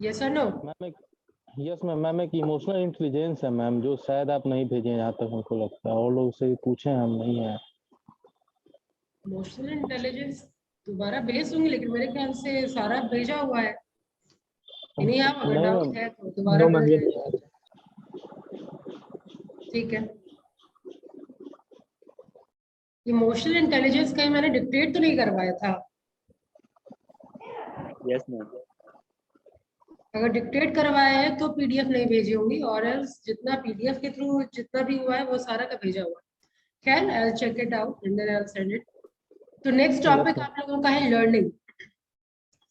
Yes और no? Ma'am yes ma'am एक emotional intelligence है मैम, जो शायद आप नहीं भेजे जहाँ तक हमको लगता है, और लोग से पूछे हम नहीं है। इमोशनल इंटेलिजेंस दोबारा भेज दूंगी, लेकिन मेरे ख्याल से सारा भेजा हुआ है। नहीं आप अगर नहीं डाउट मैम, है तो दोबारा नो मैम, भेज दें। ठीक है। इमोशनल इंटेलिजेंस कहीं मैंने डिक्टेट तो नहीं करवाया था? Yes ma'am. अगर डिक्टेट करवाया है तो पीडीएफ नहीं भेजी होंगी, और एल्स जितना पीडीएफ के थ्रू जितना भी हुआ है वो सारा का भेजा हुआ है। खैर I will check it out and then I will send it. तो नेक्स्ट टॉपिक आप लोगों का है learning.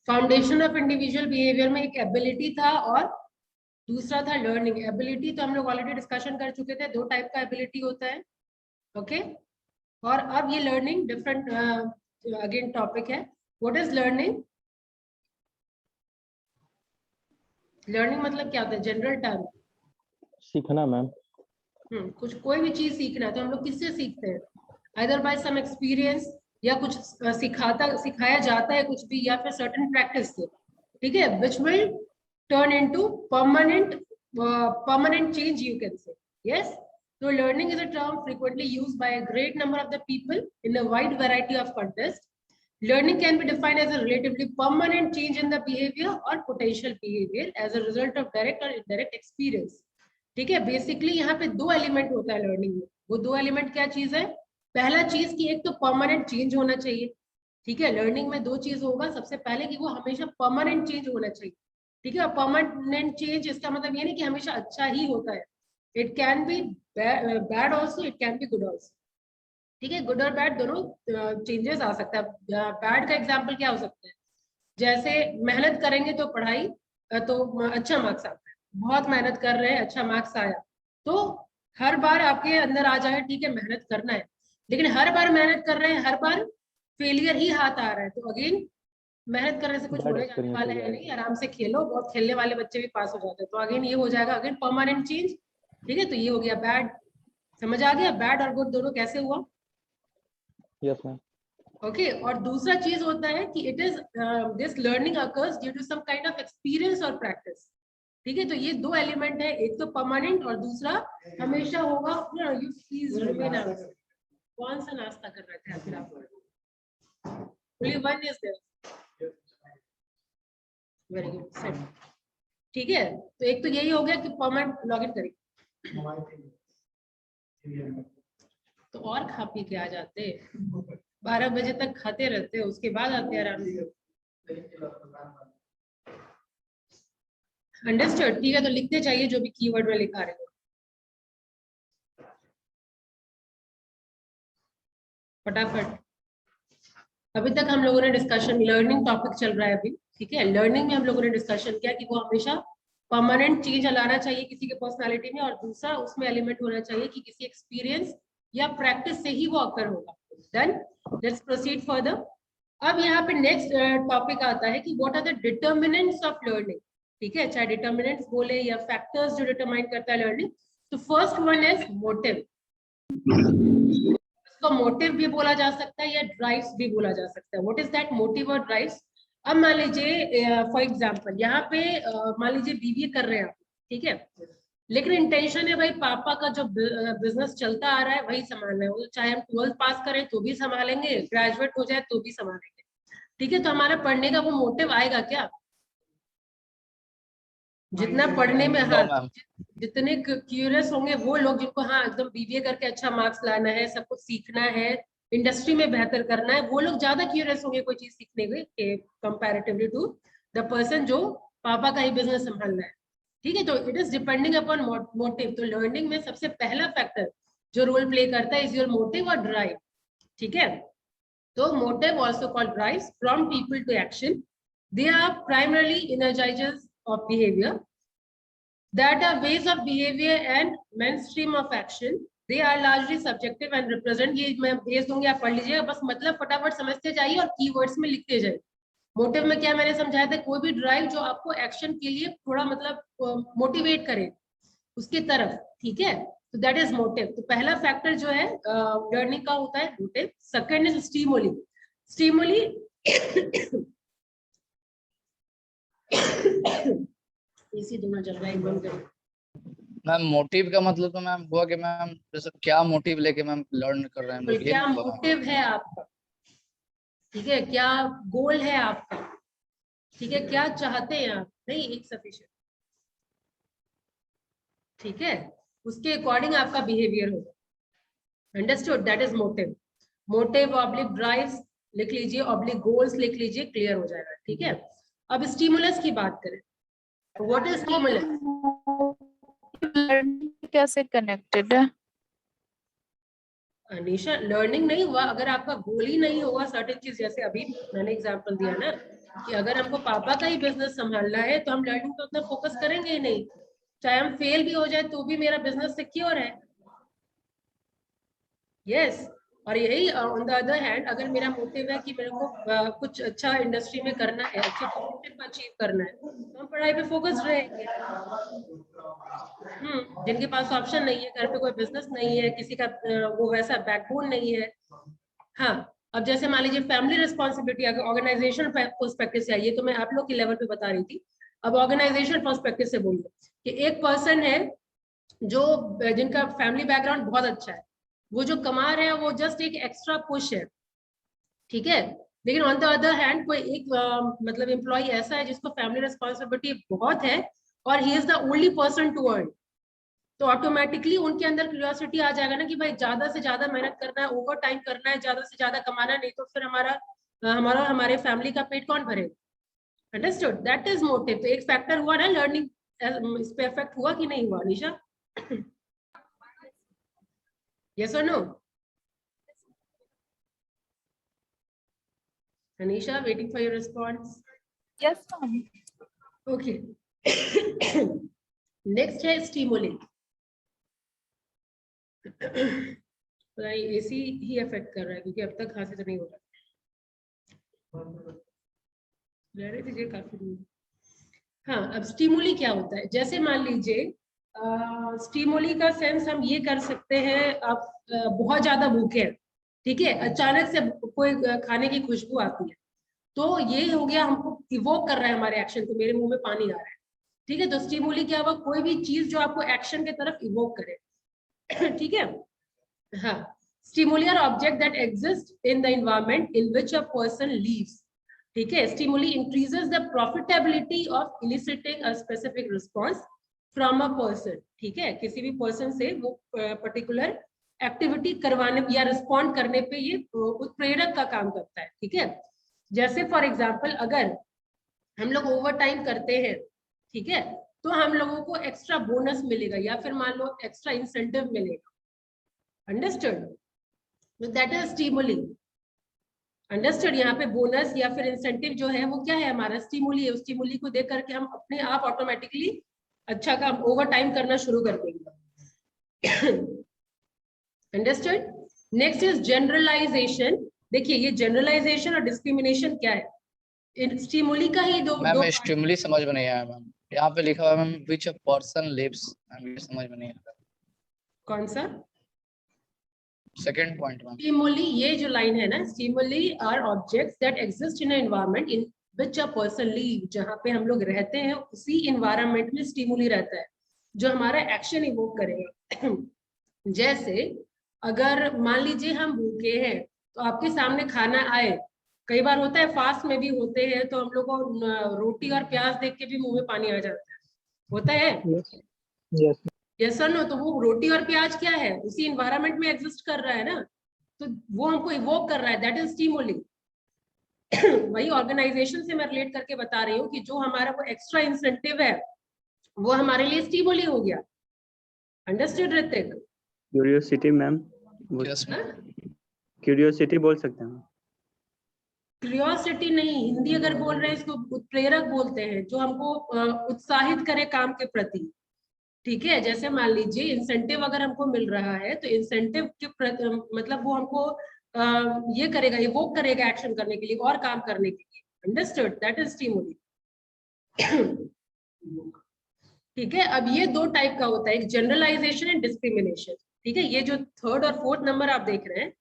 Foundation of individual behaviour में एक एबिलिटी था और दूसरा था लर्निंग। एबिलिटी तो हम लोग ऑलरेडी डिस्कशन कर चुके थे, दो टाइप का एबिलिटी होता है। ओके और अब ये लर्निंग डिफरेंट अगेन टॉपिक है। What is learning? लर्निंग मतलब क्या होता है? General term. सीखना मैम। कुछ कोई भी चीज सीखना है तो हम लोग किससे सीखते हैं? आइदर बाय सम एक्सपीरियंस, या कुछ सिखाया जाता है कुछ भी, या फिर सर्टेन प्रैक्टिस से। ठीक है, which will turn into permanent change you can say. Yes, so learning is a term frequently used by a great number of the people in a wide variety of contexts. Learning can be defined as a relatively permanent change in the behavior or potential behavior as a result of direct or indirect experience. ठीक है, basically यहाँ पे दो element होता है learning में। वो दो एलिमेंट क्या चीज है? पहला चीज की एक तो परमानेंट चेंज होना चाहिए। ठीक है, लर्निंग में दो चीज होगा, सबसे पहले कि वो हमेशा परमानेंट चेंज होना चाहिए। ठीक है, और परमानेंट चेंज इसका मतलब ये नहीं कि हमेशा अच्छा ही होता है। It can be bad also, it can be good also. ठीक है, गुड और बैड दोनों चेंजेस आ सकता है। बैड का एग्जाम्पल क्या हो सकता है? जैसे मेहनत करेंगे तो पढ़ाई तो अच्छा मार्क्स आता है। बहुत मेहनत कर रहे हैं, अच्छा मार्क्स आया, तो हर बार आपके अंदर आ जाए ठीक है मेहनत करना है, लेकिन हर बार मेहनत कर रहे हैं, हर बार फेलियर ही हाथ आ रहा है, तो अगेन मेहनत करने से कुछ बैड होने जाने एक्सपीरियंस वाला हो है जाएगा। नहीं। आराम से खेलो, बहुत खेलने वाले बच्चे भी पास हो जाते हैं, तो अगेन ये हो जाएगा अगेन परमानेंट चेंज। ठीक है, तो ये हो गया बैड। समझ आ गया बैड और गुड दोनों कैसे हुआ? Yes ma'am. ओके और दूसरा चीज होता है कि it is this learning occurs due to some kind of experience और प्रैक्टिस। ठीक है, तो ये दो एलिमेंट है, एक तो परमानेंट और दूसरा हमेशा होगा। You please remain. कौन सा नाश्ता कर रहे थे आखिर आप? Only one is there. Very good, set. ठीक है, तो एक तो यही हो गया कि परमानेंट लॉग इन करिए, तो और खा पी के आ जाते। 12 बजे तक खाते रहते हो, उसके बाद आते आराम से। अंडरस्टूड? ठीक है, तो लिखते चाहिए जो भी कीवर्ड में लिखा रहे हो फटाफट। अभी तक हम लोगों ने डिस्कशन, लर्निंग टॉपिक चल रहा है अभी। ठीक है, लर्निंग में हम लोगों ने डिस्कशन किया कि वो हमेशा परमानेंट चेंज लाना चाहिए किसी के पर्सनालिटी में, और दूसरा उसमें एलिमेंट होना चाहिए कि किसी एक्सपीरियंस या प्रैक्टिस से ही वो अकर होगा। Then let's proceed further. अब यहाँ पे नेक्स्ट टॉपिक आता है कि what are the determinants of learning. ठीक है, चाहे डिटर्मिनेंट्स बोले या फैक्टर्स जो डिटरमाइन करता है लर्निंग। तो फर्स्ट वन इज मोटिव। इसको मोटिव भी बोला जा सकता है या ड्राइव्स भी बोला जा सकता है। व्हाट इज दैट मोटिव और ड्राइव्स? अब मान लीजिए फॉर एग्जांपल यहाँ पे मान लीजिए बीबीए कर रहे हैं आप, ठीक है, लेकिन इंटेंशन है भाई पापा का जो बिजनेस चलता आ रहा है वही संभालना है, चाहे हम 12th पास करें तो भी संभालेंगे, ग्रेजुएट हो जाए तो भी संभालेंगे। ठीक है, तो हमारा पढ़ने का वो मोटिव आएगा क्या? जितना पढ़ने में, हाँ, जितने क्यूरियस होंगे वो लोग जिनको हाँ एकदम बीबीए करके अच्छा मार्क्स लाना है, सब कुछ सीखना है, इंडस्ट्री में बेहतर करना है, वो लोग ज्यादा क्यूरियस होंगे कोई चीज सीखने के कंपैरेटिवली टू द पर्सन जो पापा का ही बिजनेस संभालना है। ठीक है, तो it is depending upon motive. तो लर्निंग में सबसे पहला फैक्टर जो रोल प्ले करता है इज योर मोटिव और ड्राइव। ठीक है, तो motive also called drives from people to action. They are primarily energizers of behavior that are ways of behavior and mainstream of action. They are largely subjective and represent, ये मैं भेज दूंगी आप पढ़ लीजिएगा, बस मतलब फटाफट समझते जाइए और कीवर्ड्स में लिखते जाइए। मोटिव में क्या मैंने समझाया था? कोई भी ड्राइव जो आपको एक्शन के लिए थोड़ा मतलब मोटिवेट करे उसके तरफ। ठीक है, तो दैट इज मोटिव। तो पहला फैक्टर जो है लर्निंग का होता है motive. Second is stimuli. Stimuli AC दोनों चल रहा है, एक बंद करो। मैम मोटिव का मतलब तो मैम हुआ कि मैम जैसे क्या मोटिव लेके मैम लर्न कर रहे हैं हम लोग, ये क्या नहीं हुआ मैम। मोटिव है आपका, ठीक है, क्या गोल है आपका, ठीक है, क्या चाहते हैं आप, नहीं एक सफिशिएंट, ठीक है, उसके अकॉर्डिंग आपका बिहेवियर होगा। Understood, that is motive. Motive oblique drives लिख लीजिए, ऑब्लिक गोल्स लिख लीजिए, क्लियर हो जाएगा, ठीक है। अब स्टिमुलस की बात करें, व्हाट इज स्टिमुलस? कैसे कनेक्टेड है? अनीशा, लर्निंग नहीं हुआ अगर आपका गोल ही नहीं होगा सर्टेन चीज, जैसे अभी मैंने एग्जांपल दिया ना कि अगर हमको पापा का ही बिजनेस संभालना है तो हम लर्निंग पे उतना फोकस करेंगे ही नहीं, चाहे हम फेल भी हो जाए तो भी मेरा बिजनेस सिक्योर है। यस, और यही ऑन द अदर हैंड अगर मेरा मोटिव है कि मेरे को कुछ अच्छा इंडस्ट्री में करना है, अच्छे पोजीशन अचीव करना है, तो हम पढ़ाई पे फोकस रहेंगे। जिनके पास ऑप्शन नहीं है, घर पे कोई बिजनेस नहीं है, किसी का वो वैसा बैकबोन नहीं है। हाँ, अब जैसे मान लीजिए फैमिली रिस्पॉन्सिबिलिटी अगर ऑर्गेनाइजेशन पर्सपेक्टिव से आई, ये तो मैं आप लोग के लेवल पे बता रही थी, अब ऑर्गेनाइजेशन पर्सपेक्टिव से बोलिए कि एक पर्सन है जो जिनका फैमिली बैकग्राउंड बहुत अच्छा है, वो जो कमा रहे हैं वो जस्ट एक एक्स्ट्रा पुश है, ठीक है, लेकिन ऑन द अदर हैंड कोई एक मतलब एम्प्लॉय ऐसा है जिसको फैमिली रिस्पॉन्सिबिलिटी बहुत है और he is the only person to earn, तो ऑटोमेटिकली उनके अंदर क्यूरियोसिटी आ जाएगा ना कि भाई ज्यादा से ज्यादा मेहनत करना है, ओवर टाइम करना है, ज्यादा से ज्यादा कमाना, नहीं तो फिर हमारे फैमिली का पेट कौन भरेगा। Understood, that is motive. तो एक फैक्टर हुआ ना लर्निंग, इस पे इफेक्ट हुआ कि नहीं हुआ निशा? यस और no? Anisha, waiting for your response. Yes ma'am. Okay, next है स्टिमुली। एसी ही इफेक्ट कर रहा है क्योंकि अब तक खांसी तो नहीं हो रहा, रह दीजिए काफी दूर। हाँ, अब स्टिमुली क्या होता है, जैसे मान लीजिए स्टिमुली का सेंस हम ये कर सकते हैं, आप बहुत ज्यादा भूखे हैं, ठीक है, अचानक से कोई खाने की खुशबू आती है, तो ये हो गया, हमको इवोक कर रहा है हमारे एक्शन को, मेरे मुंह में पानी आ रहा है, ठीक है, तो स्टिमुली क्या हुआ, कोई भी चीज जो आपको एक्शन के तरफ इवोक करे, ठीक है। हाँ, stimuli are object that exist in the environment in which a person lives, ठीक है, stimuli increases the profitability of eliciting a specific response from a person, ठीक है, किसी भी पर्सन से वो पर्टिकुलर एक्टिविटी करवाने या रिस्पॉन्ड करने पे ये उत्प्रेरक का काम करता है, ठीक है। जैसे फॉर एग्जाम्पल अगर हम लोग ओवर टाइम करते हैं, ठीक है, तो हम लोगों को एक्स्ट्रा बोनस मिलेगा या फिर मान लो एक्स्ट्रा इंसेंटिव मिलेगा। Understood, that is stimuli. Understood, यहाँ पे बोनस या फिर इंसेंटिव जो है वो क्या है, हमारा स्टिमुली है, उस स्टिमुली को देख करके हम अपने आप ऑटोमेटिकली अच्छा काम ओवर टाइम करना शुरू कर देंगे। Understood, next is generalization. देखिए ये जनरलाइजेशन और डिस्क्रिमिनेशन क्या है, स्टिमुली का ही दो मैम स्टिमुली समझ में नहीं आया मैम, यहाँ पे लिखा हुआ ma'am which a person lives, समझ में नहीं आया। कौन सा? Second point ma'am. स्टिमुली, ये जो लाइन है ना, stimuli are objects that exist in environment in which a person live, जहाँ पे हम लोग रहते हैं उसी एनवायरनमेंट में स्टिमुली रहता है जो हमारा एक्शन इवोक करेगा। जैसे अगर मान लीजिए हम भूखे हैं तो आपके सामने खाना आए, कई बार होता है फास्ट में भी होते हैं, तो हम लोग को रोटी और प्याज देख के भी मुंह में पानी आ जाता है, होता है? यस यस और नो? तो वो रोटी और प्याज क्या है, उसी एनवायरनमेंट में एग्जिस्ट कर रहा है ना, तो वो हमको इवोक कर रहा है, दैट इज स्टिमुली। वही ऑर्गेनाइजेशन से मैं रिलेट करके बता रही हूँ कि जो हमारा वो एक्स्ट्रा इंसेंटिव है वो हमारे लिए स्टिमुली हो गया। Understood Hrithik? Curiosity ma'am, yes ma'am. Curiosity बोल सकते हैं। क्यूरियोसिटी नहीं, हिंदी अगर बोल रहे हैं इसको उत्प्रेरक बोलते हैं, जो हमको उत्साहित करे काम के प्रति, ठीक है। जैसे मान लीजिए इंसेंटिव अगर हमको मिल रहा है तो इंसेंटिव के मतलब वो हमको ये करेगा, इवोक करेगा एक्शन करने के लिए और काम करने के लिए। Understood, that is stimuli. ठीक है, अब ये दो टाइप का होता है, एक जनरलाइजेशन एंड डिस्क्रिमिनेशन, ठीक है। ये जो थर्ड और फोर्थ नंबर आप देख रहे हैं,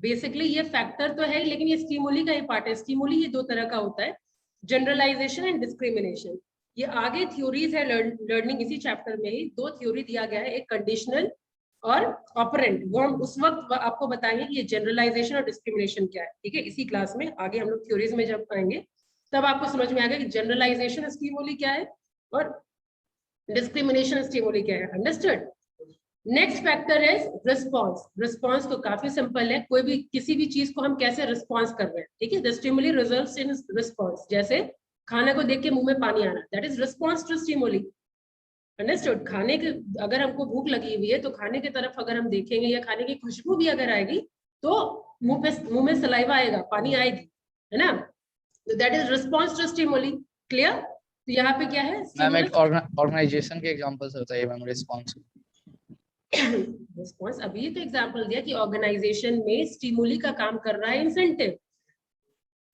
बेसिकली ये फैक्टर तो है लेकिन ये स्टिमुली का ही पार्ट है। स्टिमुली ये दो तरह का होता है, जनरलाइजेशन एंड डिस्क्रिमिनेशन। ये आगे थ्योरीज है लर्निंग, इसी चैप्टर में ही 2 थ्योरी दिया गया है, एक कंडीशनल और ऑपरेंट। वो हम उस वक्त आपको बताएंगे कि ये जनरलाइजेशन और डिस्क्रिमिनेशन क्या है, ठीक है। इसी क्लास में आगे हम लोग थ्योरीज में जब आएंगे तब आपको समझ में आएगा कि जनरलाइजेशन स्टिमुली क्या है और डिस्क्रिमिनेशन स्टिमुली क्या है। अंडरस्टूड। नेक्स्ट फैक्टर है रिस्पॉन्स। रिस्पॉन्स तो काफी सिंपल है, कोई भी किसी भी चीज को हम कैसे रिस्पॉन्स कर रहे हैं, ठीक है। The stimuli results in response, जैसे खाने को देख के मुंह में पानी आना, that is response to stimuli. Understood. खाने के, अगर हमको भूख लगी हुई है तो खाने की तरफ अगर हम देखेंगे या खाने की खुशबू भी अगर आएगी तो मुंह में सलाइवा आएगा, पानी आएगी, है ना। तो that is response to stimuli. Clear. तो यहाँ पे क्या है, मैम एक ऑर्गेनाइजेशन के एग्जांपल से बताइए मैम रिस्पांस। रिस्पॉन्स अभी तो एग्जांपल दिया कि ऑर्गेनाइजेशन में स्टिमुली का काम कर रहा है इंसेंटिव।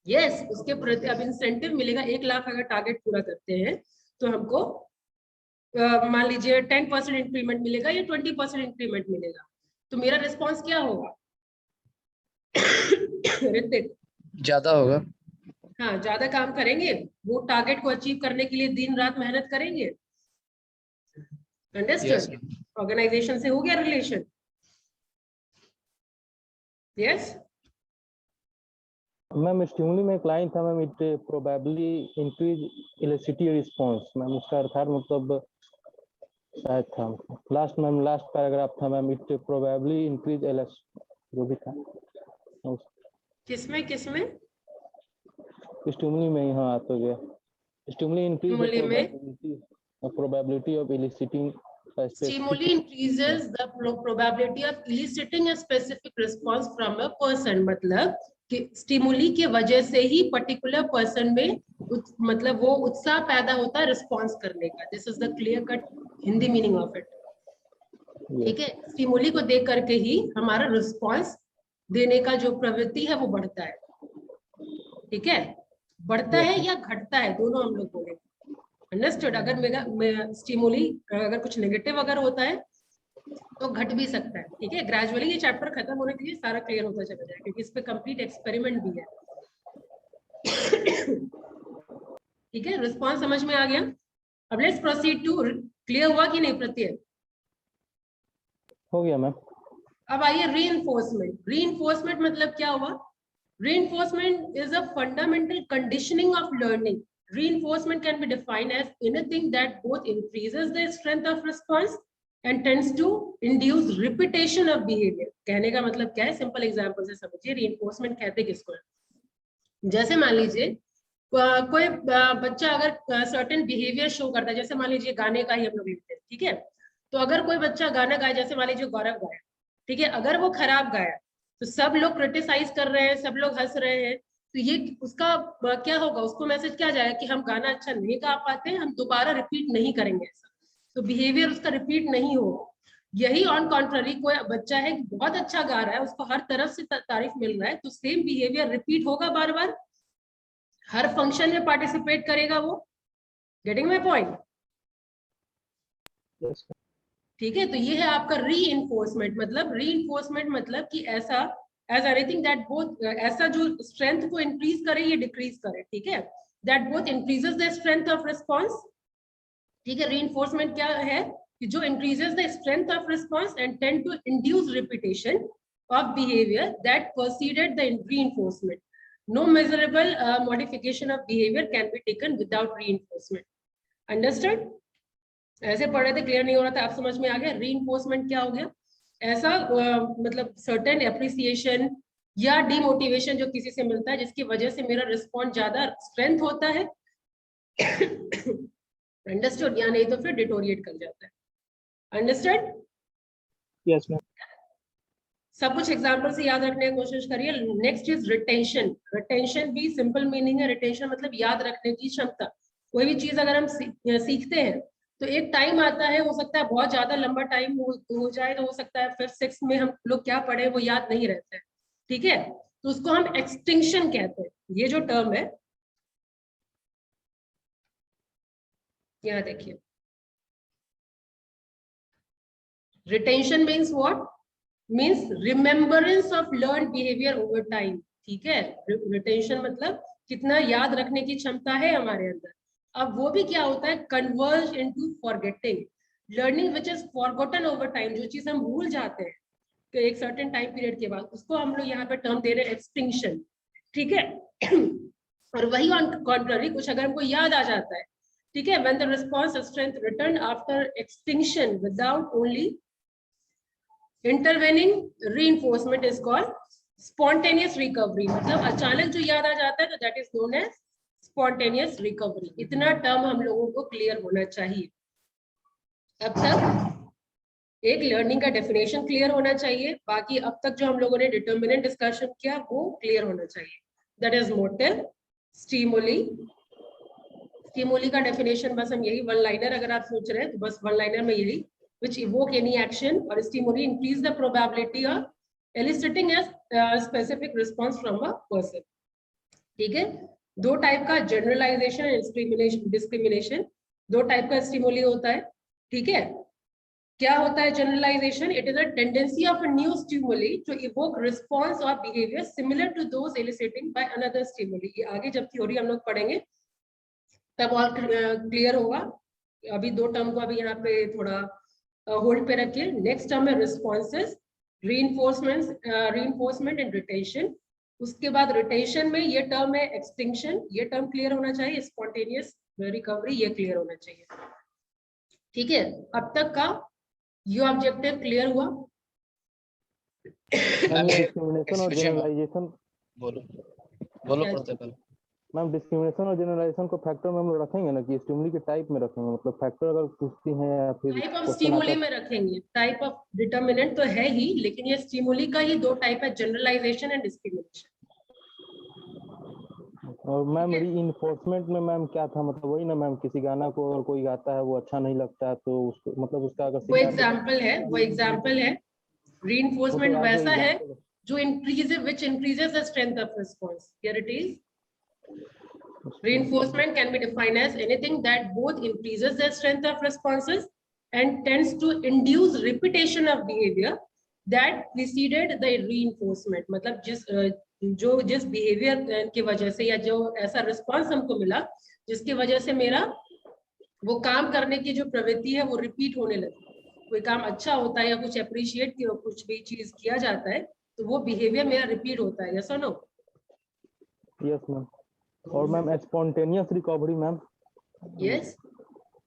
यस, उसके प्रति अब इंसेंटिव मिलेगा। 1 लाख अगर टारगेट पूरा करते हैं तो हमको मान लीजिए 10% इंक्रीमेंट मिलेगा या 20% इंक्रीमेंट मिलेगा, तो मेरा रिस्पॉन्स क्या होगा? ऋतिक। ज्यादा होगा। हाँ, ज्यादा काम करेंगे, वो टारगेट को अचीव करने के लिए दिन रात मेहनत करेंगे। अंडरस्टूड। ऑर्गेनाइजेशन से हो गया रिलेशन। यस मैम स्टिमुली में एक लाइन था ma'am, it probably increase electricity response. Ma'am उसका अर्थात मतलब शायद था लास्ट पैराग्राफ था मैम, इट प्रोबेबली इंक्रीज जो भी था किसमें स्टिमुली में ही। हाँ तो गया stimuli increase stimuli probability of eliciting Stimuli increases the probability of eliciting a specific response from a person। मतलब कि स्टिमुली के वजह से ही पर्टिकुलर पर्सन में मतलब वो उत्साह पैदा होता है रिस्पॉन्स करने का। This is the clear cut Hindi meaning of it, ठीक है। स्टिमुली को देख करके ही हमारा रिस्पॉन्स देने का जो प्रवृत्ति है वो बढ़ता है, ठीक है। बढ़ता है या घटता है, दोनों हम लोग बोलेंगे। अंडरस्टूड। अगर मेरा स्टिमुली अगर कुछ नेगेटिव अगर होता है तो घट भी सकता है, ठीक है। ग्रेजुअली ये चैप्टर खत्म होने के लिए सारा क्लियर होता चला जाएगा क्योंकि इस पे कंप्लीट एक्सपेरिमेंट भी है, ठीक है। रिस्पॉन्स समझ में आ गया। अब लेट्स प्रोसीड टू, क्लियर हुआ कि नहीं प्रत्यय? हो गया मैम। अब आइए रीइंफोर्समेंट। रीइंफोर्समेंट मतलब क्या हुआ? Reinforcement is a fundamental conditioning of learning. Reinforcement can be defined as anything that both increases the strength of response and tends to induce repetition of behavior. कहने का मतलब क्या है? सिंपल एग्जांपल से समझिए reinforcement कहते किसको है। जैसे मान लीजिए कोई बच्चा अगर सर्टेन बिहेवियर शो करता है, जैसे मान लीजिए गाने का ही हम लोग लेते हैं, ठीक है। तो अगर कोई बच्चा गाना गाए, जैसे मान लीजिए गौरव गाया, ठीक है, अगर वो खराब गाया तो सब लोग क्रिटिसाइज कर रहे हैं, सब लोग हंस रहे हैं, तो ये उसका क्या होगा? उसको मैसेज क्या जाएगा कि हम गाना अच्छा नहीं गा पाते, हम दोबारा रिपीट नहीं करेंगे ऐसा, तो बिहेवियर उसका रिपीट नहीं होगा। यही ऑन कॉन्ट्ररी कोई बच्चा है बहुत अच्छा गा रहा है, उसको हर तरफ से तारीफ मिल रहा है, तो सेम बिहेवियर रिपीट होगा बार बार, हर फंक्शन में पार्टिसिपेट करेगा वो। Getting my point? ठीक है। तो ये है आपका रीइंफोर्समेंट। मतलब रीइंफोर्समेंट मतलब कि ऐसा एज एनीथिंग दैट बोथ, ऐसा जो स्ट्रेंथ को इंक्रीज करे या डिक्रीज करे, ठीक है, that both increases the strength of response, ठीक है। रीइंफोर्समेंट क्या है कि जो increases the strength of response and tend to induce repetition of behavior that preceded the reinforcement. No measurable modification of behavior can be taken without reinforcement. Understood? ऐसे पढ़ रहे थे, क्लियर नहीं हो रहा था, आप समझ में आ गया? reinforcement क्या हो गया? ऐसा मतलब certain appreciation या डिमोटिवेशन जो किसी से मिलता है जिसकी वजह से मेरा रिस्पॉन्स ज्यादा स्ट्रेंथ होता है। अंडरस्टूड? या नहीं तो फिर डिटोरिएट कर जाता है। अंडरस्टूड? Yes ma'am. सब कुछ एग्जाम्पल से याद रखने की कोशिश करिए। Next is retention. रिटेंशन भी सिंपल मीनिंग है। रिटेंशन मतलब याद रखने की क्षमता। कोई भी चीज अगर हम सीखते हैं तो एक टाइम आता है, हो सकता है बहुत ज्यादा लंबा टाइम हो जाए, तो हो सकता है फिर 6 में हम लोग क्या पढ़े वो याद नहीं रहता है, ठीक है। तो उसको हम एक्सटिंक्शन कहते हैं। ये जो टर्म है, यहाँ देखिए, retention means what? Means remembrance of learn behaviour over time, ठीक है। रिटेंशन मतलब कितना याद रखने की क्षमता है हमारे अंदर। अब वो भी क्या होता है, converge into forgetting, learning which is forgotten over time, जो चीज हम भूल जाते हैं कि एक सर्टेन टाइम पीरियड के बाद, उसको हम लोग यहाँ पे टर्म दे रहे हैं एक्सटिंक्शन, ठीक है। और वही ऑन कॉन्ट्ररी कुछ अगर हमको याद आ जाता है, ठीक है, when the response strength return after extinction without only intervening reinforcement is called spontaneous recovery, मतलब अचानक जो याद आ जाता है तो that is known as spontaneous recovery. इतना टर्म हम लोगों को क्लियर होना चाहिए। अब तक एक लर्निंग का डेफिनेशन क्लियर होना चाहिए, बाकी अब तक जो हम लोगों ने डिटर्मिनेंट डिस्कशन किया वो क्लियर होना चाहिए। That is motive, stimuli. Stimuli का डेफिनेशन बस हम यही वन लाइनर अगर आप सोच रहे हैं तो बस वन लाइनर में यही, which evoke any action, और stimuli increase the probability of eliciting a specific response from a person। ठीक है, दो टाइप का जनरलाइजेशन एंड डिस्क्रिमिनेशन, दो टाइप का स्टिमुली होता है, ठीक है। क्या होता है generalisation? It is a tendency of a new stimuli to evoke response और behaviour similar to those eliciting by another stimuli. ये आगे जब थ्योरी हम लोग पढ़ेंगे तब और क्लियर होगा। अभी दो टर्म को अभी यहाँ पे थोड़ा होल्ड पे रखिए। नेक्स्ट टर्म है रिस्पॉन्सेस, रीइंफोर्समेंट एंड रिटेंशन। उसके बाद रिटेंशन में ये टर्म है एक्सटिंक्शन, ये टर्म क्लियर होना चाहिए। स्पॉन्टेनियस रिकवरी ये क्लियर होना चाहिए, ठीक है। अब तक का ये ऑब्जेक्टिव क्लियर हुआ? डिस्क्रिमिनेशन और जनरलाइजेशन, बोलो बोलो पढ़ते पहले। मैम डिस्क्रिमिनेशन और जनरलाइजेशन को फैक्टर में हम लोग रखेंगे ना कि स्टिमुली के टाइप में रखेंगे, मतलब फैक्टर अगर पूछती हैं या फिर टाइप ऑफ क्वेश्चन स्टिमुली आता में रखेंगे। टाइप ऑफ डिटर्मिनेंट तो है ही, लेकिन ये स्टिमुली का ही दो टाइप है, जनरलाइजेशन एंड डिस्क्रिमिनेशन। और मैम रीइंफोर्समेंट में मैम क्या था, मतलब वही ना मैम, किसी गाना को अगर कोई गाता है वो अच्छा नहीं लगता है तो उसको मतलब उसका अगर वो एग्जाम्पल है, वो एग्जाम्पल है। रीइंफोर्समेंट वैसा है जो which increases the strength of response. Here it is. Reinforcement can be defined as anything that both increases the strength of responses and tends to induce repetition of behavior that preceded the reinforcement। मतलब जिस behavior की वजह से या जो ऐसा response हमको मिला जिसकी वजह से मेरा वो काम करने की जो प्रवृत्ति है वो रिपीट होने लगी। कोई काम अच्छा होता है या कुछ अप्रिशिएट कुछ भी चीज किया जाता है तो वो बिहेवियर मेरा रिपीट होता है। यस और नो? Yes ma'am. और ma'am spontaneous recovery ma'am, yes,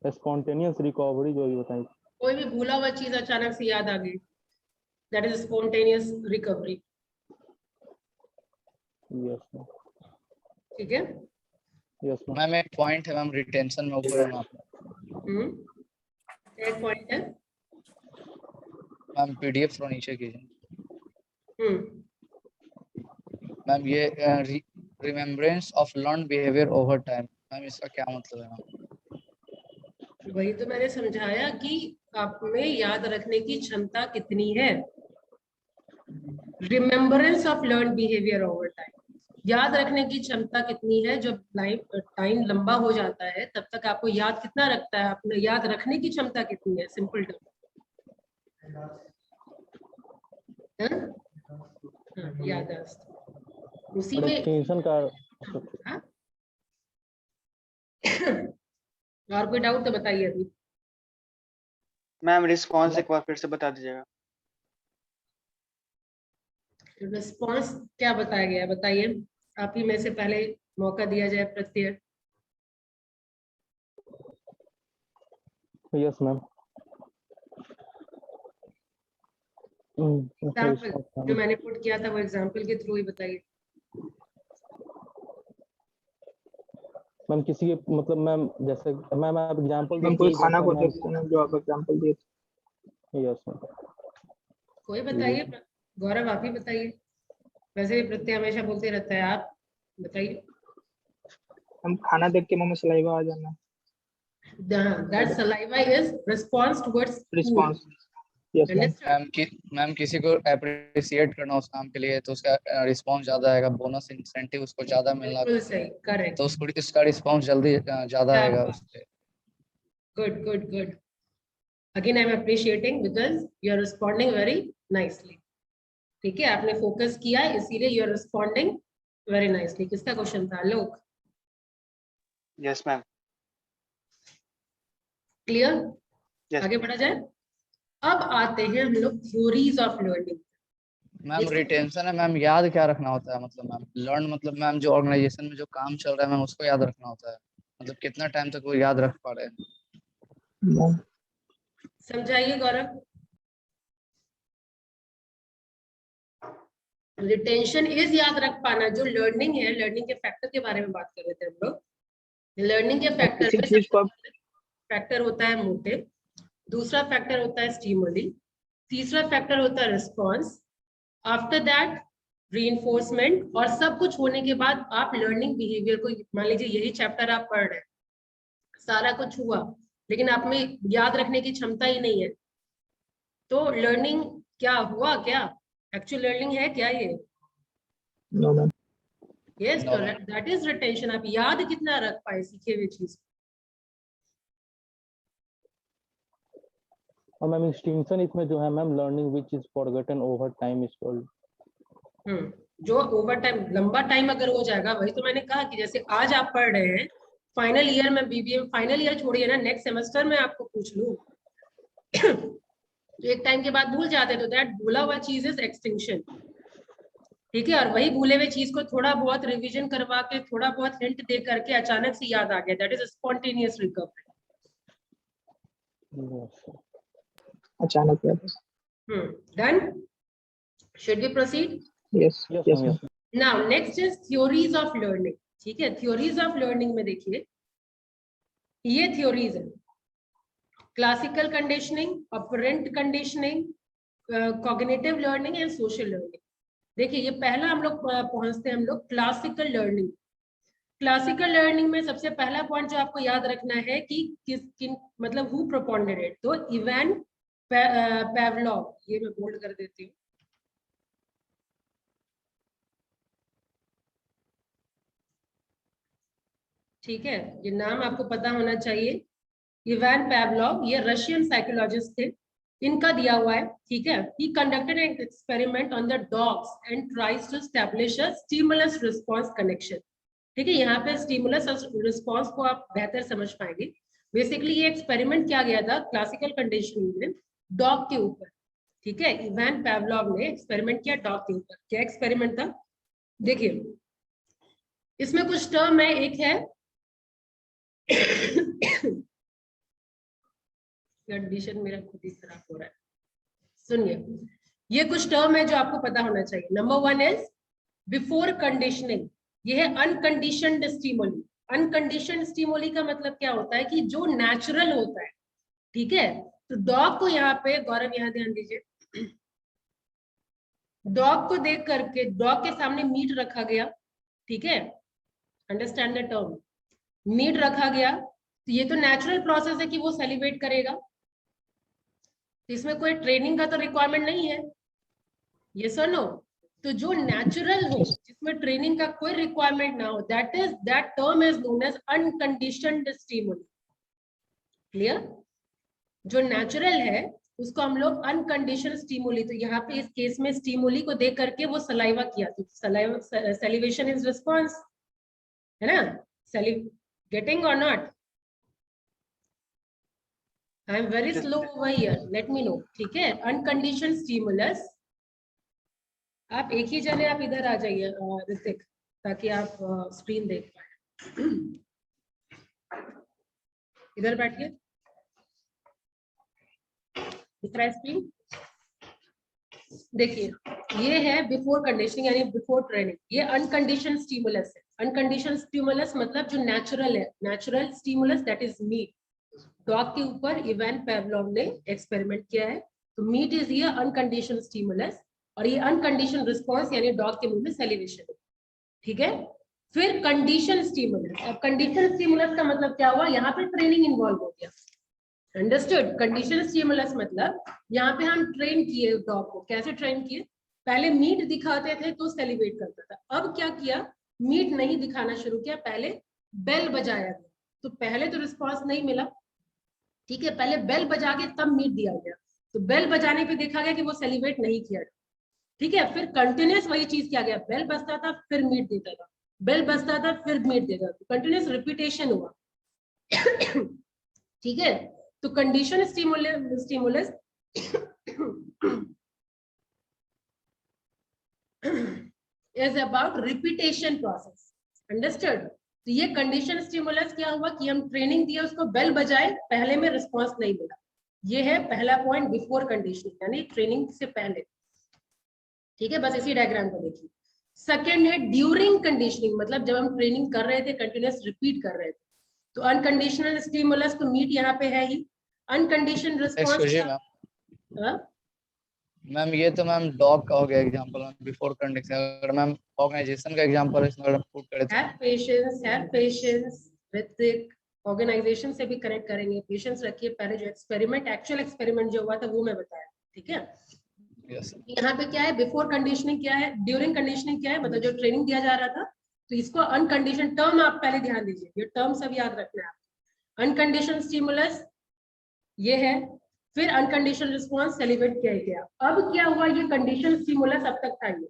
spontaneous recovery जो ये बताइए। कोई भी भूला हुआ चीज अचानक से याद आ गई, that is spontaneous recovery. Yes ma'am, ठीक है। Yes ma'am. मैम एक पॉइंट है मैम रिटेंशन में ऊपर ना, एक पॉइंट है मैम पीडीएफ थोड़ा नीचे कीजिए हम्म मैम। ये remembrance of learn behaviour over time, ma'am इसका क्या मतलब है मैम? वही तो मैंने समझाया कि आप में याद रखने की क्षमता कितनी है। Remembrance of learn behaviour over time, याद रखने की क्षमता कितनी है। जब टाइम लंबा हो जाता है तब तक आपको याद कितना रखता है, आपने याद रखने की क्षमता कितनी है। सिंपल टर्म, याददाश्त उसी में। एक्सटेंशन का हाँ? और कोई डाउट तो बताइए अभी। मैम रिस्पॉन्स एक बार फिर से बता दीजिएगा। रिस्पॉन्स क्या बताया गया है बताइए, आप ही में से पहले मौका दिया जाए प्रत्यय। Yes ma'am. एग्जाम्पल जो मैंने पुट किया था वो एग्जाम्पल के थ्रू ही बताइए। मैम किसी के मतलब मैम जैसे मैम आप एग्जांपल मैम कोई खाना को देखते हैं जो आप एग्जांपल दिए थे। Yes ma'am. कोई बताइए, गौरव आप ही बताइए। वैसे भी प्रत्यय हमेशा बोलते रहता है, आप बताइए। हम खाना देख के मुंह में सलाइवा आ जाना। That saliva is response towards food. Response. Yes ma'am. Ma'am किसी को अप्रिशिएट करना उस काम के लिए तो उसका रिस्पांस ज्यादा आएगा, बोनस इंसेंटिव उसको ज्यादा मिलना, बिल्कुल सही, करेक्ट। तो उसको इसका रिस्पांस जल्दी ज्यादा आएगा उससे। Good good good. Again I am appreciating because you are responding very nicely. ठीक है, आपने फोकस किया इसीलिए you are responding very nicely। किसका क्वेश्चन था? लोक। Yes ma'am. क्लियर? Yes. आगे बढ़ा जाए। अब आते हैं हम लोग theories of learning. Ma'am retention है मैम, याद क्या रखना होता है? मतलब मैम लर्न मतलब मैम जो ऑर्गेनाइजेशन में जो काम चल रहा है मैम उसको याद रखना होता है, मतलब कितना टाइम तक वो याद रख पा रहे हैं? समझाइए गौरव। रिटेंशन इज याद रख पाना। जो लर्निंग है, लर्निंग के फैक्टर के बारे में बात कर रहे थे हम लोग। लर्निंग के फैक्टर किसी में चीज को फैक्टर होता है मोटिव, दूसरा फैक्टर होता है स्टिमुली, तीसरा फैक्टर होता है रिस्पॉन्स, आफ्टर दैट रीइंफोर्समेंट। और सब कुछ होने के बाद आप लर्निंग बिहेवियर को, मान लीजिए यही चैप्टर आप पढ़ रहे हैं, सारा कुछ हुआ लेकिन आप में याद रखने की क्षमता ही नहीं है, तो लर्निंग क्या हुआ? क्या एक्चुअल लर्निंग है क्या ये? No ma'am. Yes, No, that is retention. आप याद कितना रख पाए सीखे हुए चीज। और मैम एक्सटेंशन इसमें जो है ma'am learning which is forgotten over time is called. जो ओवर टाइम, लंबा टाइम अगर हो जाएगा, वही तो मैंने कहा कि जैसे आज आप पढ़ रहे हैं, फाइनल ईयर में बीबीए, फाइनल ईयर छोड़िए ना, नेक्स्ट सेमेस्टर में आपको पूछ लूं तो एक टाइम के बाद भूल जाते, तो दैट भूला हुआ चीज इज एक्सटिंक्शन। ठीक है, और वही भूले हुए चीज को थोड़ा बहुत रिवीजन करवा के, थोड़ा बहुत हिंट दे करके अचानक से याद आ गया, दैट इज स्पॉन्टेनियस रिकवरी। अचानक याद। Done? Should we proceed? Yes yes yes ma'am ma'am. Yes. Now next is theories of learning. ठीक है, थ्योरीज ऑफ लर्निंग में देखिए, ये थ्योरीज है: classical conditioning, operant conditioning, cognitive learning and social learning. देखिए, ये पहला हम लोग पहुंचते हैं हम लोग क्लासिकल लर्निंग। क्लासिकल लर्निंग में सबसे पहला पॉइंट जो आपको याद रखना है कि किन मतलब हु प्रोपोंडेरेट, तो इवान पावलोव, ये मैं बोल्ड कर देती हूँ। ठीक है, ये नाम आपको पता होना चाहिए। इवान पावलोव, ये रशियन साइकोलॉजिस्ट थे, इनका दिया हुआ है। ठीक है, he conducted an experiment on the dogs and tries to establish a stimulus response connection। ठीक है, यहाँ पे स्टिमुलस और रिस्पॉन्स को आप बेहतर समझ पाएंगे। बेसिकली ये एक्सपेरिमेंट किया गया था क्लासिकल कंडीशनिंग में डॉग के ऊपर। ठीक है, इवान पावलोव ने एक्सपेरिमेंट किया डॉग के ऊपर। क्या एक्सपेरिमेंट था? देखिए, इसमें कुछ टर्म है, एक है कंडीशन, मेरा खुद ही खराब हो रहा है, सुनिए। ये कुछ टर्म है जो आपको पता होना चाहिए। Number one is before conditioning, ये है अनकंडीशनड स्टिमुली। अनकंडीशनड स्टिमुली का मतलब क्या होता है कि जो नेचुरल होता है। ठीक है, तो डॉग को यहाँ पे, गौरव यहाँ ध्यान दीजिए, डॉग को देख करके डॉग के सामने मीट रखा गया। ठीक है, अंडरस्टैंड द टर्म, मीट रखा गया, तो ये तो नेचुरल प्रोसेस है कि वो सेलिब्रेट करेगा, तो इसमें कोई ट्रेनिंग का तो रिक्वायरमेंट नहीं है, ये सर नो। तो जो नेचुरल हो, जिसमें ट्रेनिंग का कोई रिक्वायरमेंट ना हो, that term is known as unconditioned stimuli. Clear? जो नेचुरल है उसको हम लोग अनकंडीशनड स्टिमुली, तो यहाँ पे इस केस में स्टिमुली को देख करके वो सलाइवा किया, तो सलाइवा, सैलिवेशन इज रिस्पॉन्स, है ना? गेटिंग और not? I am very slow over here, let me know. ठीक है, अनकंडीशनड स्टिमुलस। आप एक ही जने आप इधर आ जाइए ऋतिक, ताकि आप स्क्रीन देख पाए। इधर बैठिए, दिख रहा है स्क्रीन? देखिए, ये है बिफोर कंडीशनिंग यानी बिफोर ट्रेनिंग, ये अनकंडीशनड स्टिमुलस है। अनकंडीशनड स्टिमुलस मतलब जो नेचुरल है, natural stimulus that is meat. Dog के ऊपर इवान पावलोव ने एक्सपेरिमेंट किया है, तो मीट इज ये अनकंडीशनड स्टिमुलस, और ये अनकंडीशनड रिस्पॉन्स यानी डॉग के मुंह में सैलिवेशन है। ठीक है, फिर कंडीशन स्टिमुलस। अब कंडीशन स्टिमुलस का मतलब क्या हुआ? यहाँ पे ट्रेनिंग इन्वॉल्व हो गया। अंडरस्टूड? कंडीशन स्टिमुलस मतलब यहाँ पे हम ट्रेन किए डॉग को। कैसे ट्रेन किए? पहले मीट दिखाते थे तो सेलिब्रेट करता था, अब क्या किया? मीट नहीं दिखाना शुरू किया, पहले बेल बजाया गया, तो पहले तो रिस्पॉन्स नहीं मिला। ठीक है, पहले बेल बजा के तब मीट दिया गया, तो बेल बजाने पे देखा गया कि वो सेलिब्रेट नहीं किया। ठीक है, फिर कंटिन्यूस वही चीज किया गया, बेल बजता था फिर मीट देता था, बेल बजता था फिर मीट देता था, कंटिन्यूस रिपीटेशन हुआ। ठीक है, तो condition stimulus is about repetition process. Understood? तो ये कंडीशन स्टिमुलस क्या हुआ कि हम ट्रेनिंग दिए, उसको बेल बजाए, पहले में रिस्पॉन्स नहीं मिला। ये है पहला पॉइंट बिफोर कंडीशनिंग, यानी ट्रेनिंग से पहले। ठीक है, बस इसी डायग्राम को देखिए। सेकेंड है ड्यूरिंग कंडीशनिंग, मतलब जब हम ट्रेनिंग कर रहे थे, कंटिन्यूअस रिपीट कर रहे थे। तो अनकंडीशनल स्टिमुलस तो मीट यहाँ पे है ही, अनकंडीशनल रिस्पॉन्स। मैम ये तो मैम डॉग का हो गया एग्जांपल, बिफोर कंडीशन। अगर मैम ऑर्गेनाइजेशन का एग्जांपल इसमें अगर पुट करें तो हैव पेशेंस ऋतिक, ऑर्गेनाइजेशन से भी कनेक्ट करेंगे। पेशेंस रखिए, पहले जो एक्सपेरिमेंट, एक्चुअल एक्सपेरिमेंट जो हुआ था वो मैं बताया। ठीक है, यस यहाँ पे क्या है, बिफोर कंडीशनिंग क्या है, ड्यूरिंग कंडीशनिंग क्या है, मतलब जो ट्रेनिंग दिया जा रहा था। तो इसको अनकंडीशन टर्म आप पहले ध्यान दीजिए, ये टर्म सब याद रखना है आपको। अनकंडीशनल स्टिमुलस ये है, फिर अनकंडीशनल रिस्पॉन्स सेलिब्रेट किया गया। अब क्या हुआ, ये कंडीशन स्टिमुलस अब तक था ये।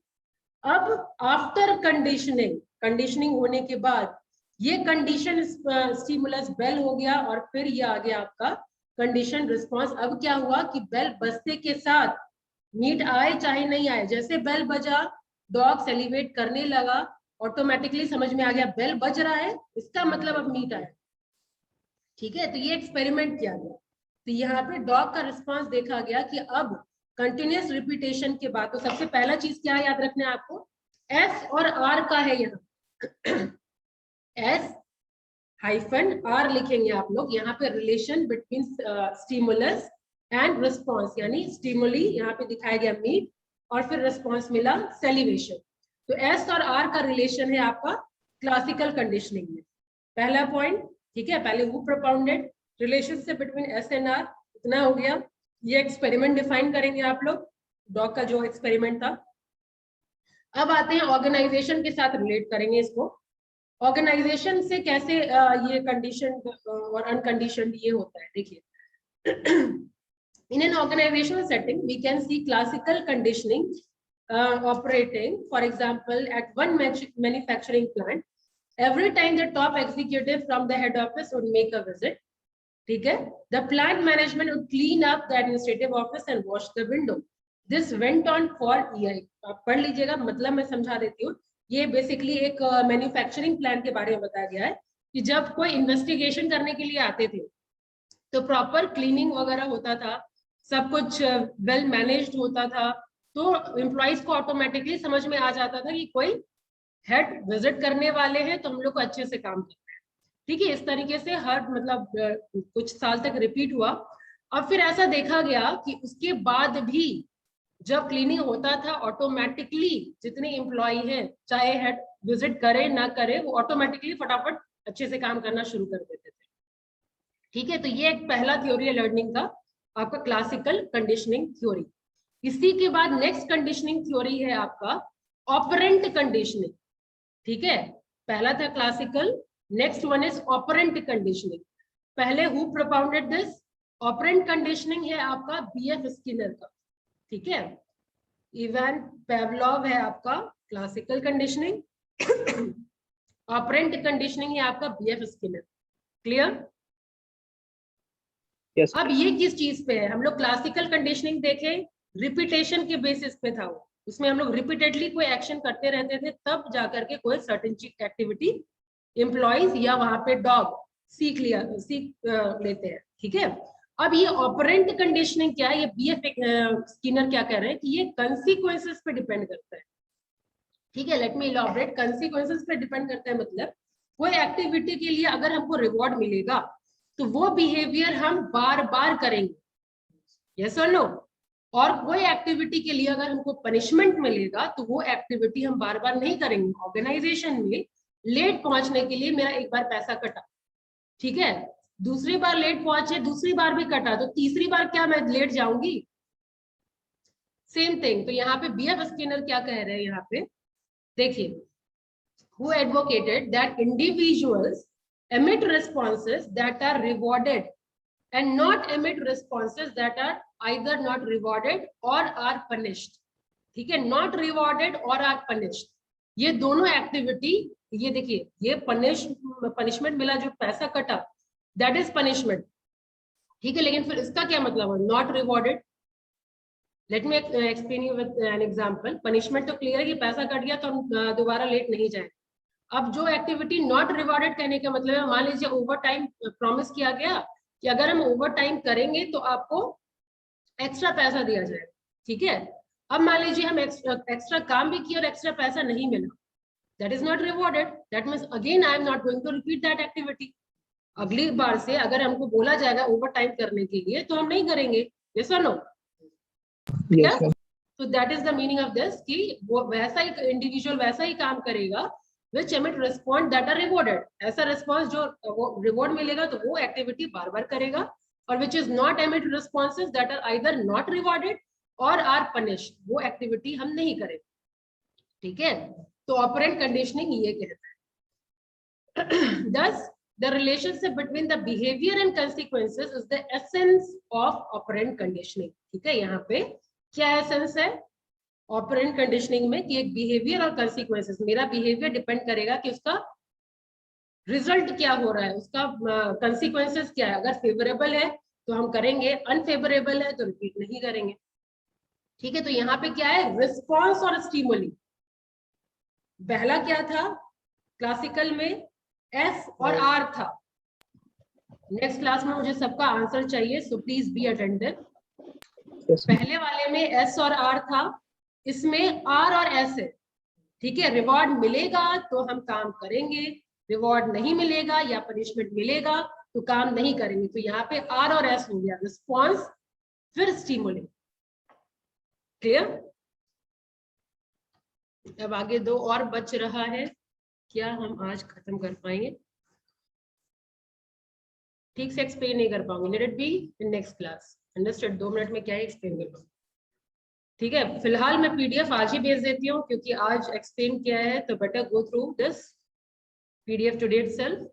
अब आफ्टर कंडीशनिंग, कंडीशनिंग होने के बाद ये कंडीशन स्टिमुलस बेल हो गया, और फिर ये आ गया आपका कंडीशन रिस्पॉन्स। अब क्या हुआ कि बेल बजते के साथ मीट आए चाहे नहीं आए, जैसे बेल बजा डॉग सेलिब्रेट करने लगा, ऑटोमेटिकली समझ में आ गया बेल बज रहा है, इसका मतलब अब मीट आया। ठीक है, तो ये एक्सपेरिमेंट किया गया। तो यहाँ पे डॉग का रिस्पांस देखा गया कि अब कंटिन्यूअस रिपीटेशन के बाद, तो सबसे पहला चीज क्या याद रखना है आपको, एस और आर का है यहाँ। एस हाइफन आर लिखेंगे आप लोग, यहाँ पे relation between stimulus and response, यानी स्टिमुली यहाँ पे दिखाया गया मीट, और फिर रिस्पॉन्स मिला सेलिवेशन। तो एस और आर का रिलेशन है आपका क्लासिकल कंडीशनिंग में, पहला पॉइंट। ठीक है, पहले वो propounded relationship between S and R, इतना हो गया। ये एक्सपेरिमेंट डिफाइन करेंगे आप लोग, डॉग का जो एक्सपेरिमेंट था। अब आते हैं ऑर्गेनाइजेशन के साथ रिलेट करेंगे इसको। ऑर्गेनाइजेशन से कैसे ये कंडीशन और अनकंडीशन ये होता है, देखिए। In an organizational setting, we can see classical conditioning operating, for example, at one manufacturing plant. Every time the top executive from the head office would make a visit, ठीक है, the plant management would clean up the administrative office and wash the window. This went on for years. आप पढ़ लीजिएगा, मतलब मैं समझा देती हूँ। ये बेसिकली एक मैन्युफैक्चरिंग प्लांट के बारे में बताया गया है कि जब कोई इन्वेस्टिगेशन करने के लिए आते थे तो प्रॉपर क्लीनिंग वगैरह होता था, सब कुछ वेल मैनेज्ड होता था, तो एम्प्लॉइज को ऑटोमेटिकली समझ में आ जाता था कि कोई हेड विजिट करने वाले हैं, तो हम लोग को अच्छे से काम करना है। ठीक है, इस तरीके से हर मतलब कुछ साल तक रिपीट हुआ। और फिर ऐसा देखा गया कि उसके बाद भी जब क्लीनिंग होता था, ऑटोमेटिकली जितने एम्प्लॉय हैं, चाहे हेड विजिट करे ना करे, वो ऑटोमेटिकली फटाफट अच्छे से काम करना शुरू कर देते थे। ठीक है, तो ये एक पहला थ्योरी है लर्निंग का, आपका क्लासिकल कंडीशनिंग थ्योरी। इसी के बाद नेक्स्ट कंडीशनिंग थ्योरी है आपका ऑपरेंट कंडीशनिंग। ठीक है, पहला था classical, next one is operant conditioning. पहले who propounded this? Operant conditioning है आपका बीएफ स्किनर का। ठीक है, इवान पेवलोव है आपका क्लासिकल कंडीशनिंग, ऑपरेंट कंडीशनिंग है आपका बीएफ स्किनर। क्लियर? Yes. अब ये किस चीज पे है? हम लोग क्लासिकल कंडीशनिंग देखें, रिपीटेशन के बेसिस पे था वो, उसमें हम लोग रिपीटेडली कोई एक्शन करते रहते थे, तब जाकर के कोई सर्टेन एक्टिविटी एम्प्लॉइज या वहां पे डॉग सीख लेते हैं। ठीक है, अब ये ऑपरेंट कंडीशनिंग क्या है, ये बीएफ स्किनर क्या कह रहे हैं कि ये कंसीक्वेंसेस पे डिपेंड करता है। ठीक है, लेट मी इलैबोरेट। कंसीक्वेंसेस पे डिपेंड करता है मतलब कोई एक्टिविटी के लिए अगर हमको रिवॉर्ड मिलेगा तो वो बिहेवियर हम बार बार करेंगे, यस और नो। और कोई एक्टिविटी के लिए अगर हमको पनिशमेंट मिलेगा तो वो एक्टिविटी हम बार बार नहीं करेंगे। ऑर्गेनाइजेशन में लेट पहुंचने के लिए मेरा एक बार पैसा कटा, ठीक है, दूसरी बार लेट पहुंचे, दूसरी बार भी कटा, तो तीसरी बार क्या मैं लेट जाऊंगी? Same thing. तो यहाँ पे बीएफ स्किनर क्या कह रहे हैं यहाँ पे, देखिए, who advocated that individuals emit responses that are rewarded and not emit responses that are either not rewarded or are punished. ठीक है, not rewarded or are punished, ये दोनों एक्टिविटी, ये देखिए, ये पनिशमेंट मिला, जो पैसा कटा, दैट इज पनिशमेंट। ठीक है, लेकिन फिर इसका क्या मतलब है, not rewarded. Let me explain you with an example. Punishment तो क्लियर है कि पैसा कट गया तो हम दोबारा लेट नहीं जाए। अब जो एक्टिविटी नॉट रिवॉर्डेड कहने का मतलब है, मान लीजिए ओवर टाइम प्रॉमिस किया गया कि अगर हम ओवर टाइम करेंगे तो आपको एक्स्ट्रा पैसा दिया जाएगा, ठीक है। अब मान लीजिए हम एक्स्ट्रा काम भी किया और एक्स्ट्रा पैसा नहीं मिला, that is not rewarded. That means again I am not going to repeat that activity. अगली बार से अगर हमको बोला जाएगा ओवर टाइम करने के लिए तो हम नहीं करेंगे, यस और नो? Yes, ma'am. तो that is the meaning of this कि वो वैसा ही इंडिविजुअल वैसा ही काम करेगा which emit response that are rewarded। ऐसा रिस्पॉन्स जो वो रिवॉर्ड मिलेगा तो वो एक्टिविटी बार बार करेगा, और which is not emit responses that are either not rewarded or are punished, वो एक्टिविटी हम नहीं करेंगे, ठीक है। तो ऑपरेंट कंडीशनिंग ये कहता है। Thus the relationship between the behavior and consequences is the essence of operant conditioning। ठीक है, यहाँ पे क्या एसेंस है ऑपरेंट कंडीशनिंग में कि एक बिहेवियर और कंसीक्वेंसेस, मेरा बिहेवियर डिपेंड करेगा कि उसका रिजल्ट क्या हो रहा है, उसका कंसीक्वेंसेस क्या है। अगर फेवरेबल है तो हम करेंगे, अनफेवरेबल है तो रिपीट नहीं करेंगे, ठीक है। तो यहाँ पे क्या है, रिस्पॉन्स और स्टिमुली। पहला क्या था क्लासिकल में, एस और आर था। नेक्स्ट क्लास में मुझे सबका आंसर चाहिए, सो प्लीज बी अटेंटिव। पहले वाले में एस और आर था, इसमें आर और एस है, ठीक है। रिवॉर्ड मिलेगा तो हम काम करेंगे, रिवॉर्ड नहीं मिलेगा या पनिशमेंट मिलेगा तो काम नहीं करेंगे। तो यहाँ पे आर और एस हो गया, रिस्पॉन्स फिर स्टिमुली। क्लियर? अब आगे दो और बच रहा है, क्या हम आज खत्म कर पाएंगे? ठीक से एक्सप्लेन नहीं कर पाऊंगी, let it be in next class, understood? 2 minute में क्या एक्सप्लेन कर पाऊंगी, ठीक है। फिलहाल मैं पीडीएफ आज ही भेज देती हूँ क्योंकि आज एक्सप्लेन किया है, तो better go through this PDF today itself.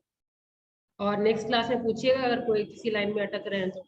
और नेक्स्ट क्लास में पूछिएगा अगर कोई किसी लाइन में अटक रहे हैं तो।